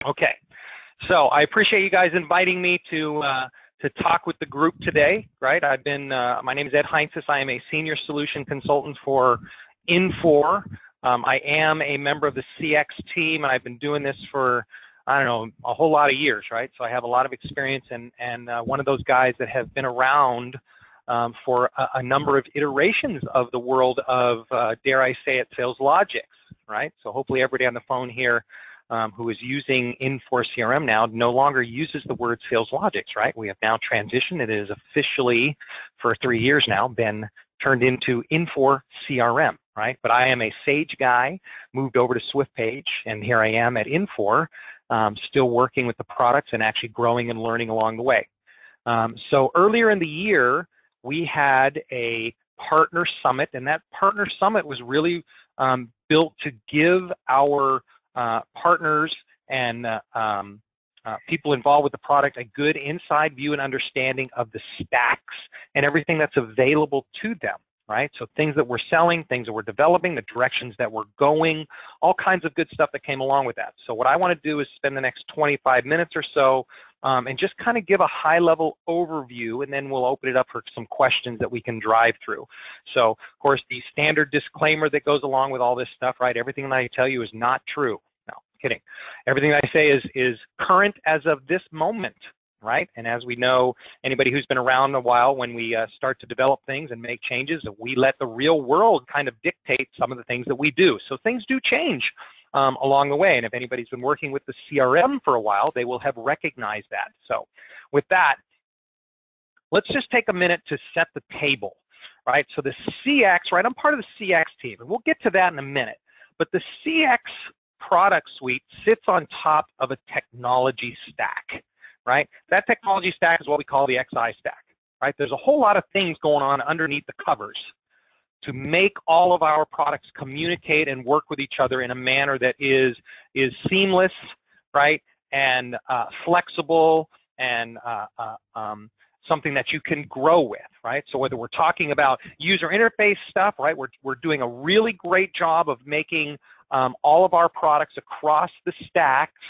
Okay, so I appreciate you guys inviting me to talk with the group today, right? My name is Ed Heinzes. I am a senior solution consultant for Infor. I am a member of the CX team, and I've been doing this for, I don't know, a whole lot of years, right? So I have a lot of experience, and one of those guys that have been around for a number of iterations of the world of, dare I say it, sales logics, right? So hopefully everybody on the phone here who is using Infor CRM now no longer uses the word sales logics, right? We have now transitioned. It is officially, for 3 years now, been turned into Infor CRM, right? But I am a Sage guy, moved over to SwiftPage, and here I am at Infor, still working with the products and actually growing and learning along the way. So earlier in the year, we had a partner summit, and that partner summit was really built to give our partners and people involved with the product a good inside view and understanding of the stacks and everything that's available to them, right? So things that we're selling, things that we're developing, the directions that we're going, all kinds of good stuff that came along with that. So what I want to do is spend the next 25 minutes or so and just kind of give a high-level overview, and then we'll open it up for some questions that we can drive through. So, of course, the standard disclaimer that goes along with all this stuff, right? Everything that I tell you is not true. No, kidding. Everything that I say is current as of this moment, right? And as we know, anybody who's been around a while, when we start to develop things and make changes, we let the real world kind of dictate some of the things that we do. So things do change along the way, and if anybody's been working with the CRM for a while, they will have recognized that. So with that, let's just take a minute to set the table, right? So the CX, right, I'm part of the CX team, and we'll get to that in a minute, but the CX product suite sits on top of a technology stack, right? That technology stack is what we call the XI stack, right? There's a whole lot of things going on underneath the covers to make all of our products communicate and work with each other in a manner that is seamless, right, and flexible, and something that you can grow with, right? So whether we're talking about user interface stuff, right, we're doing a really great job of making all of our products across the stacks,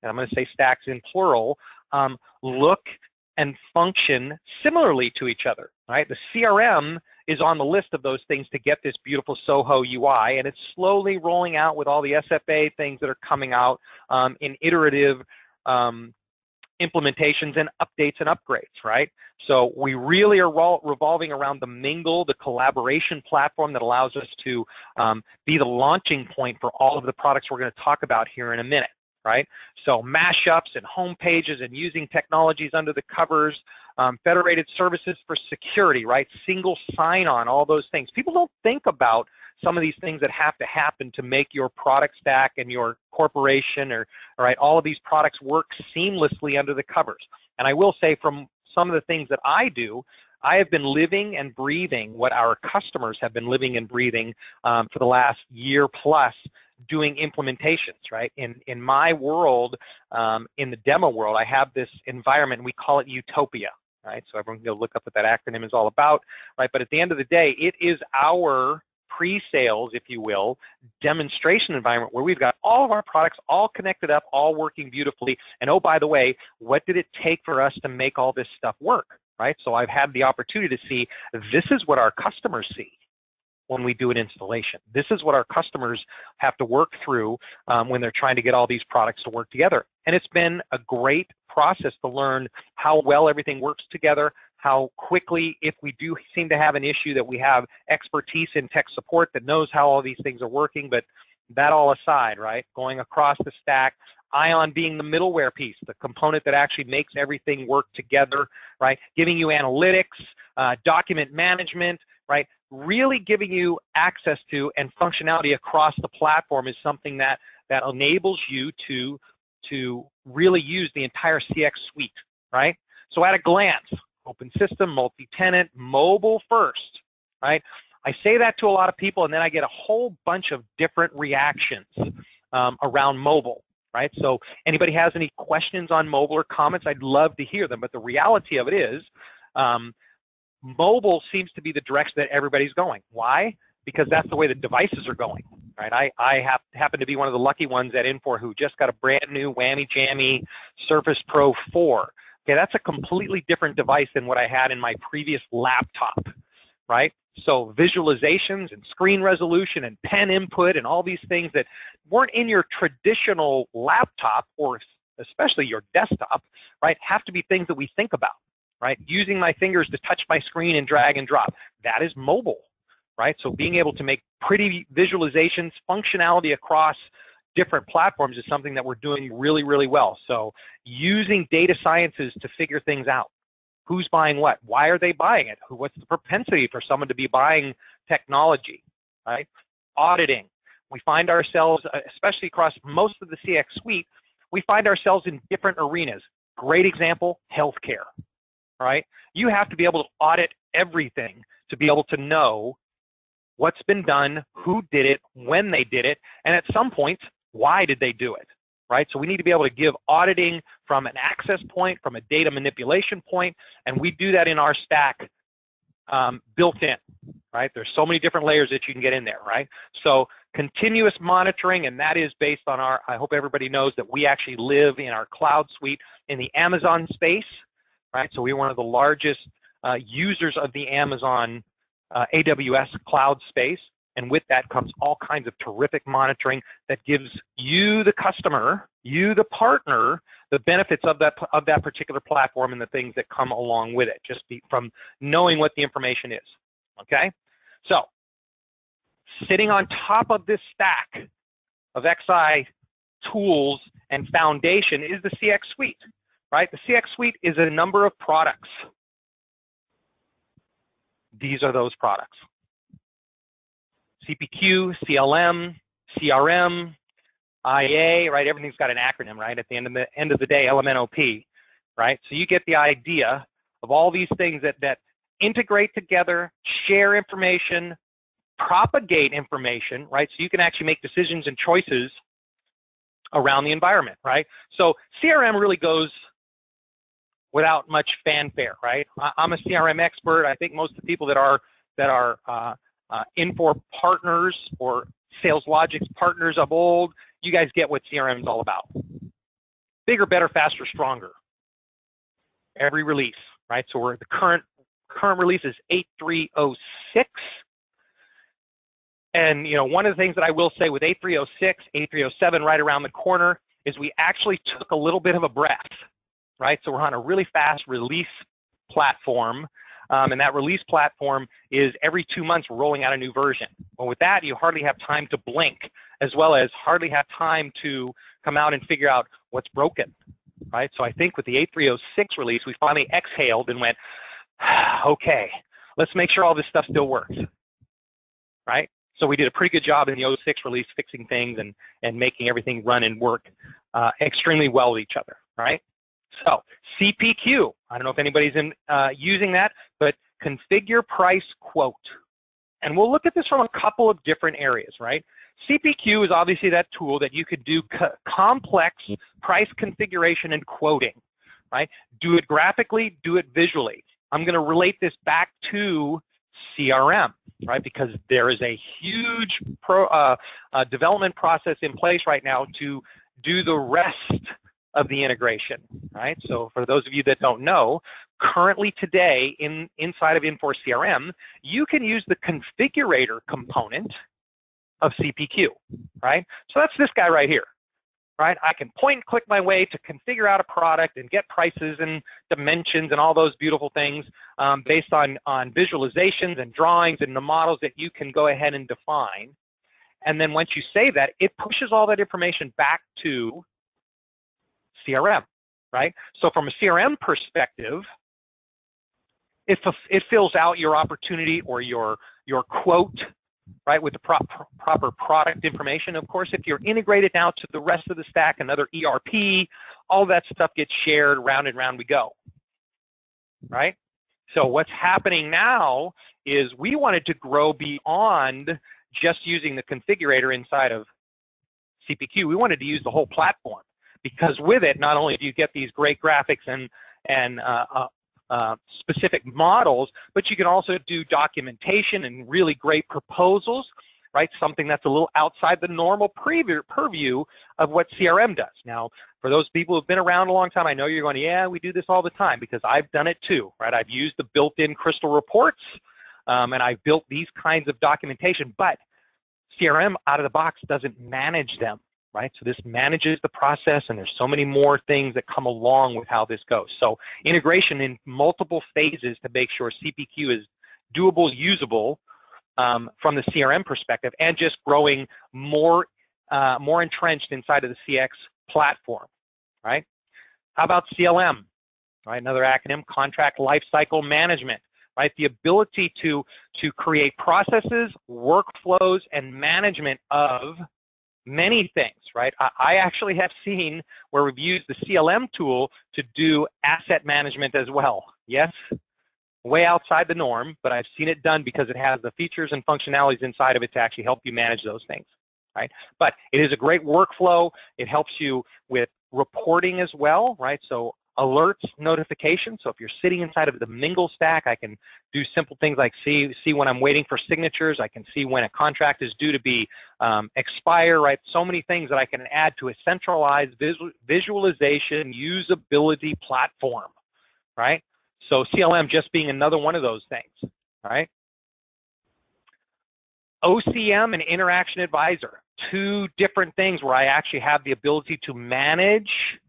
and I'm going to say stacks in plural, look and function similarly to each other, right? The CRM is on the list of those things to get this beautiful Soho UI, and it's slowly rolling out with all the SFA things that are coming out in iterative implementations and updates and upgrades, right? So we really are revolving around the Mingle, the collaboration platform that allows us to be the launching point for all of the products we're going to talk about here in a minute, right? So mashups and home pages and using technologies under the covers, federated services for security, right? Single sign-on, all those things. People don't think about some of these things that have to happen to make your product stack and your corporation, or right, all of these products work seamlessly under the covers. And I will say, from some of the things that I do, I have been living and breathing what our customers have been living and breathing for the last year plus, doing implementations, right? In my world, in the demo world, I have this environment, and we call it Utopia, right? So everyone can go look up what that acronym is all about, right? But at the end of the day, it is our pre-sales, if you will, demonstration environment where we've got all of our products all connected up, all working beautifully. And oh, by the way, what did it take for us to make all this stuff work, right? So I've had the opportunity to see, this is what our customers see when we do an installation. This is what our customers have to work through when they're trying to get all these products to work together. And it's been a great process to learn how well everything works together, how quickly, if we do seem to have an issue, that we have expertise in tech support that knows how all these things are working. But that all aside, right, going across the stack, Ion being the middleware piece, the component that actually makes everything work together, right, giving you analytics, document management, right, really giving you access to and functionality across the platform is something that enables you to really use the entire CX suite, right? So at a glance, open system, multi-tenant, mobile first, right? I say that to a lot of people, and then I get a whole bunch of different reactions around mobile, right? So anybody has any questions on mobile or comments, I'd love to hear them. But the reality of it is, mobile seems to be the direction that everybody's going. Why? Because that's the way the devices are going, right? I happen to be one of the lucky ones at Infor who just got a brand new whammy jammy Surface Pro 4. Okay, that's a completely different device than what I had in my previous laptop, right? So visualizations and screen resolution and pen input and all these things that weren't in your traditional laptop or especially your desktop, right, have to be things that we think about, right? Using my fingers to touch my screen and drag and drop. That is mobile, right? So being able to make pretty visualizations, functionality across different platforms is something that we're doing really, really well. So using data sciences to figure things out. Who's buying what? Why are they buying it? What's the propensity for someone to be buying technology, right? Auditing. We find ourselves, especially across most of the CX suite, we find ourselves in different arenas. Great example, healthcare, right? You have to be able to audit everything to be able to know what's been done, who did it, when they did it, and at some point, why did they do it, right? So we need to be able to give auditing from an access point, from a data manipulation point, and we do that in our stack built in, right? There's so many different layers that you can get in there, right? So continuous monitoring, and that is based on our, I hope everybody knows that we actually live in our cloud suite in the Amazon space, right? So we're one of the largest users of the Amazon AWS cloud space, and with that comes all kinds of terrific monitoring that gives you, the customer, you, the partner, the benefits of that particular platform and the things that come along with it, just from knowing what the information is, okay? So sitting on top of this stack of XI tools and foundation is the CX suite, right? The CX suite is a number of products. These are those products. CPQ, CLM, CRM, IA, right? Everything's got an acronym, right? At the end of the day, LMNOP, right? So you get the idea of all these things that integrate together, share information, propagate information, right? So you can actually make decisions and choices around the environment, right? So CRM really goes without much fanfare, right? I'm a CRM expert. I think most of the people that are Infor partners or SalesLogix partners of old, you guys get what CRM is all about. Bigger, better, faster, stronger. Every release, right? So the current release is 8306. And you know, one of the things that I will say with 8306, 8307 right around the corner is we actually took a little bit of a breath, right? So we're on a really fast release platform, and that release platform is every 2 months we're rolling out a new version. Well, with that, you hardly have time to blink, as well as hardly have time to come out and figure out what's broken, right? So I think with the 8306 release, we finally exhaled and went, okay, let's make sure all this stuff still works, right? So we did a pretty good job in the 06 release fixing things and making everything run and work extremely well with each other, right? So CPQ, I don't know if anybody's using that, but configure, price, quote. And we'll look at this from a couple of different areas, right? CPQ is obviously that tool that you could do complex price configuration and quoting, right? Do it graphically, do it visually. I'm going to relate this back to CRM, right? Because there is a huge development process in place right now to do the rest of the integration, right? So for those of you that don't know, currently today inside of Infor CRM, you can use the configurator component of CPQ, right? So that's this guy right here, right? I can point and click my way to configure out a product and get prices and dimensions and all those beautiful things based on visualizations and drawings and the models that you can go ahead and define. And then once you save that, it pushes all that information back to CRM, right? So from a CRM perspective, it fills out your opportunity or your quote, right, with the proper product information. Of course, if you're integrated now to the rest of the stack, another ERP, all that stuff gets shared, round and round we go, right? So what's happening now is we wanted to grow beyond just using the configurator inside of CPQ. We wanted to use the whole platform, because with it, not only do you get these great graphics and specific models, but you can also do documentation and really great proposals, right? Something that's a little outside the normal purview of what CRM does. Now, for those people who've been around a long time, I know you're going, yeah, we do this all the time, because I've done it too, right? I've used the built-in crystal reports, and I've built these kinds of documentation, but CRM out of the box doesn't manage them, right? So this manages the process, and there's so many more things that come along with how this goes. So integration in multiple phases to make sure CPQ is doable, usable from the CRM perspective, and just growing more entrenched inside of the CX platform, right? How about CLM, right? Another acronym, Contract Lifecycle Management, right? The ability to create processes, workflows, and management of many things, right? I actually have seen where we've used the CLM tool to do asset management as well. Yes, way outside the norm, but I've seen it done because it has the features and functionalities inside of it to actually help you manage those things, right? But it is a great workflow. It helps you with reporting as well, right? So alerts, notifications. So if you're sitting inside of the Mingle stack, I can do simple things like see when I'm waiting for signatures. I can see when a contract is due to be expire, right? So many things that I can add to a centralized visualization usability platform, right? So CLM just being another one of those things, all right? OCM and Interaction Advisor, two different things where I actually have the ability to manage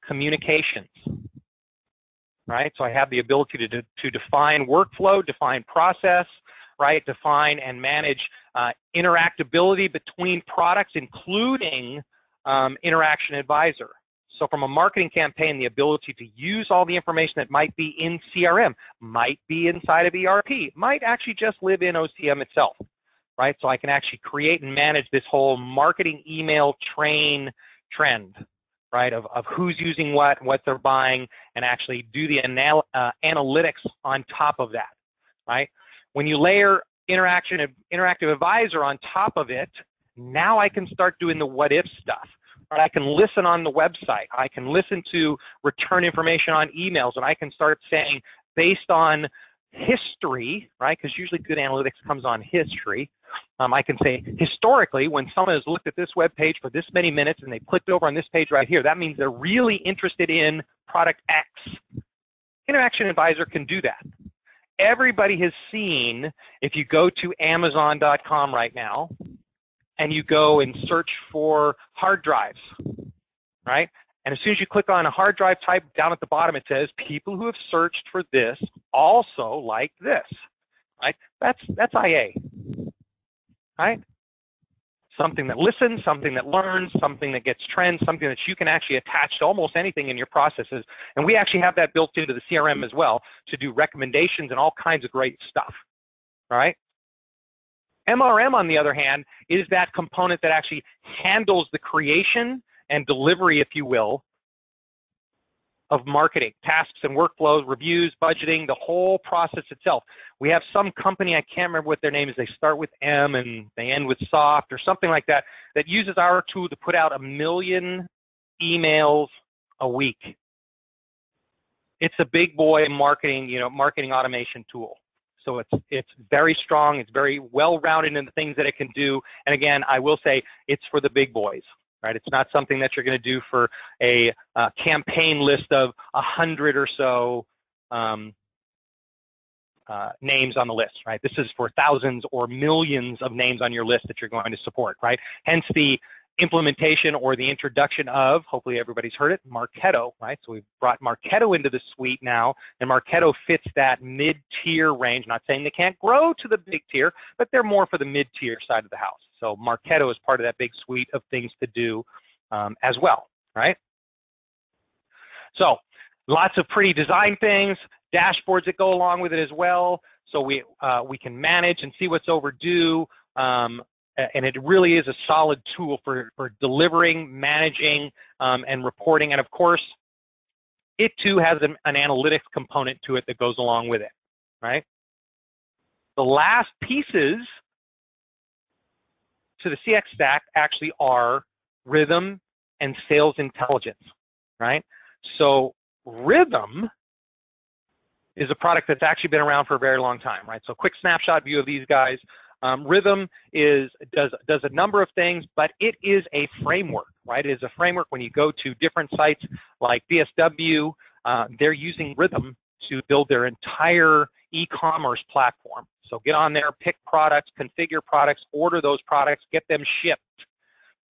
communications, right? So I have the ability to define workflow, define process, right? Define and manage interactability between products, including Interaction Advisor. So from a marketing campaign, the ability to use all the information that might be in CRM, might be inside of ERP, might actually just live in OCM itself, right? So I can actually create and manage this whole marketing email trend, right, of who's using what they're buying, and actually do the analytics on top of that, right? When you layer Interactive Advisor on top of it, now I can start doing the what-if stuff. Right? I can listen on the website. I can listen to return information on emails, and I can start saying, based on history, right, because usually good analytics comes on history, I can say, historically, when someone has looked at this web page for this many minutes and they clicked over on this page right here, that means they're really interested in product X. Interaction Advisor can do that. Everybody has seen, if you go to Amazon.com right now, and you go and search for hard drives, right? And as soon as you click on a hard drive type, down at the bottom it says, people who have searched for this also like this, right? That's IA, right? Something that listens, something that learns, something that gets trends, something that you can actually attach to almost anything in your processes. And we actually have that built into the CRM as well to do recommendations and all kinds of great stuff, all right? MRM, on the other hand, is that component that actually handles the creation and delivery, if you will, of marketing, tasks and workflows, reviews, budgeting, the whole process itself. We have some company, I can't remember what their name is, they start with M and they end with soft or something like that, that uses our tool to put out 1 million emails a week. It's a big boy marketing, marketing automation tool. So it's very strong, it's very well-rounded in the things that it can do, and again, I will say it's for the big boys, right? It's not something that you're going to do for a campaign list of 100 or so names on the list, right? This is for thousands or millions of names on your list that you're going to support, right? Hence the implementation or the introduction of, hopefully everybody's heard it, Marketo, right? So we've brought Marketo into the suite now, and Marketo fits that mid-tier range. Not saying they can't grow to the big tier, but they're more for the mid-tier side of the house. So Marketo is part of that big suite of things to do as well, right? So lots of pretty design things, dashboards that go along with it as well, so we can manage and see what's overdue. And it really is a solid tool for delivering, managing, and reporting. And of course, it too has an analytics component to it that goes along with it, right? The last pieces to the CX stack actually are rhythm and sales intelligence, right? So rhythm is a product that's actually been around for a very long time, right? So quick snapshot view of these guys. Rhythm does a number of things, but it is a framework, right? It is a framework. When you go to different sites like DSW, they're using Rhythm to build their entire e-commerce platform. So get on there, pick products, configure products, order those products, get them shipped,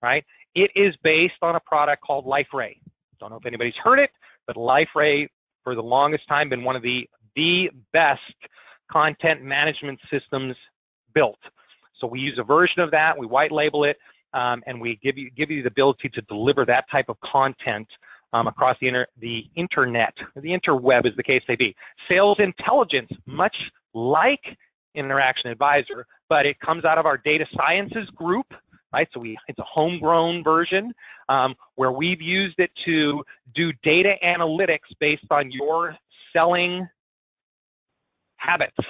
right? It is based on a product called LifeRay. Don't know if anybody's heard it, but LifeRay, for the longest time, been one of the best content management systems built. So we use a version of that, we white label it, and we give you the ability to deliver that type of content across the internet, the interweb as the case may be. Sales intelligence, much like Interaction Advisor, but it comes out of our data sciences group, right? So it's a homegrown version where we've used it to do data analytics based on your selling habits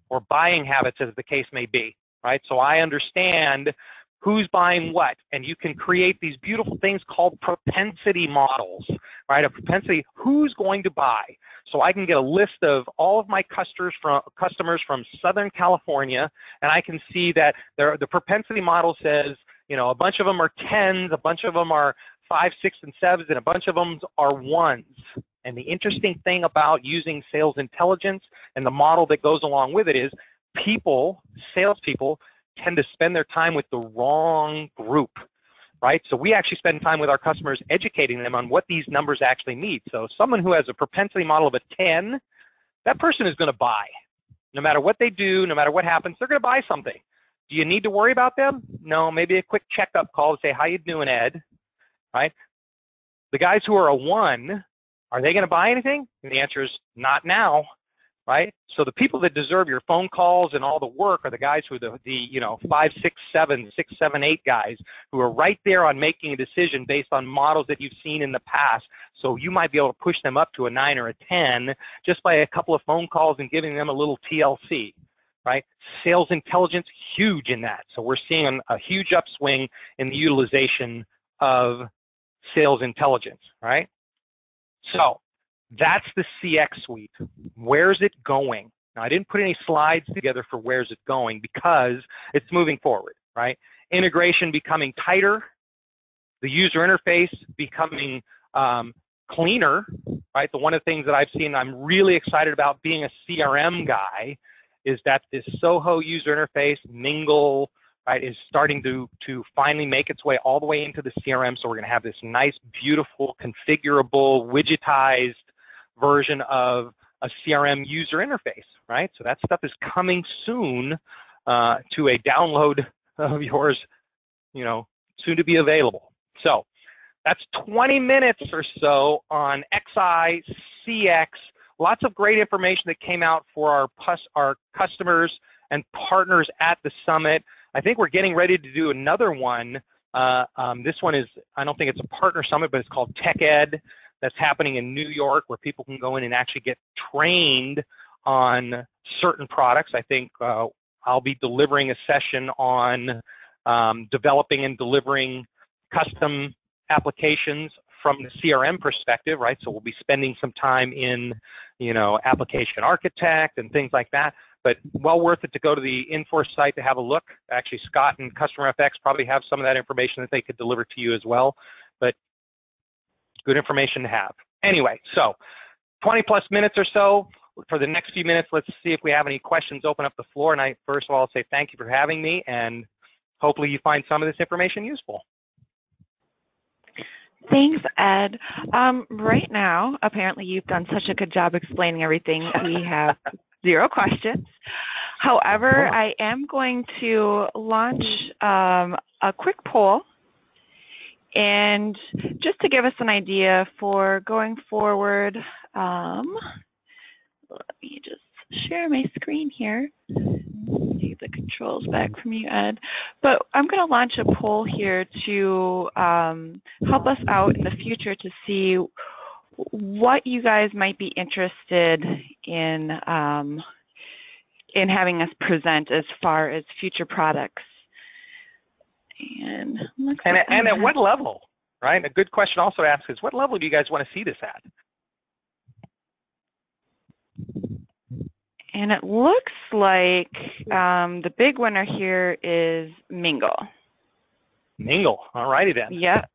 or buying habits as the case may be, right? So I understand who's buying what, and you can create these beautiful things called propensity models, right? A propensity, who's going to buy. So I can get a list of all of my customers from Southern California, and I can see that the propensity model says, you know, a bunch of them are 10s, a bunch of them are 5, 6, and 7s, and a bunch of them are 1s. And the interesting thing about using sales intelligence and the model that goes along with it is salespeople, tend to spend their time with the wrong group, right? So we actually spend time with our customers educating them on what these numbers actually mean. So someone who has a propensity model of a 10, that person is going to buy. No matter what they do, no matter what happens, they're going to buy something. Do you need to worry about them? No, maybe a quick checkup call to say, how you doing, Ed? Right? The guys who are a 1, are they going to buy anything? And the answer is not now, right? So the people that deserve your phone calls and all the work are the guys who are the 5, 6, 7, 6, 7, 8 guys who are right there on making a decision based on models that you've seen in the past. So you might be able to push them up to a 9 or a 10 just by a couple of phone calls and giving them a little TLC, right? Sales intelligence, huge in that. So we're seeing a huge upswing in the utilization of sales intelligence, right? So that's the CX suite. Where's it going? Now, I didn't put any slides together for where's it going because it's moving forward, right? Integration becoming tighter, the user interface becoming cleaner, right? One of the things that I've seen, I'm really excited about being a CRM guy, is that this Soho user interface, Mingle, right, is starting to finally make its way all the way into the CRM. So we're going to have this nice, beautiful, configurable, widgetized version of a CRM user interface, right? So that stuff is coming soon to a download of yours, soon to be available. So that's 20 minutes or so on XI, CX, lots of great information that came out for our customers and partners at the summit. I think we're getting ready to do another one. This one is, I don't think it's a partner summit, but it's called Tech Ed. That's happening in New York, where people can go in and actually get trained on certain products. I think I'll be delivering a session on developing and delivering custom applications from the CRM perspective, right? So we'll be spending some time in, application architect and things like that. But well worth it to go to the Infor site to have a look. Actually, Scott and Customer FX probably have some of that information that they could deliver to you as well. But good information to have. Anyway, so 20 plus minutes or so. For the next few minutes, let's see if we have any questions. Open up the floor. And I first of all say thank you for having me, and hopefully you find some of this information useful. Thanks, Ed. Right now, apparently you've done such a good job explaining everything. We have 0 questions. However, I am going to launch a quick poll, and just to give us an idea for going forward, let me just share my screen here. Take the controls back from you, Ed. But I'm going to launch a poll here to help us out in the future to see what you guys might be interested in having us present as far as future products. And at what level, right? A good question also to ask is, what level do you guys want to see this at? And it looks like the big winner here is Mingle. Mingle. All righty then. Yep.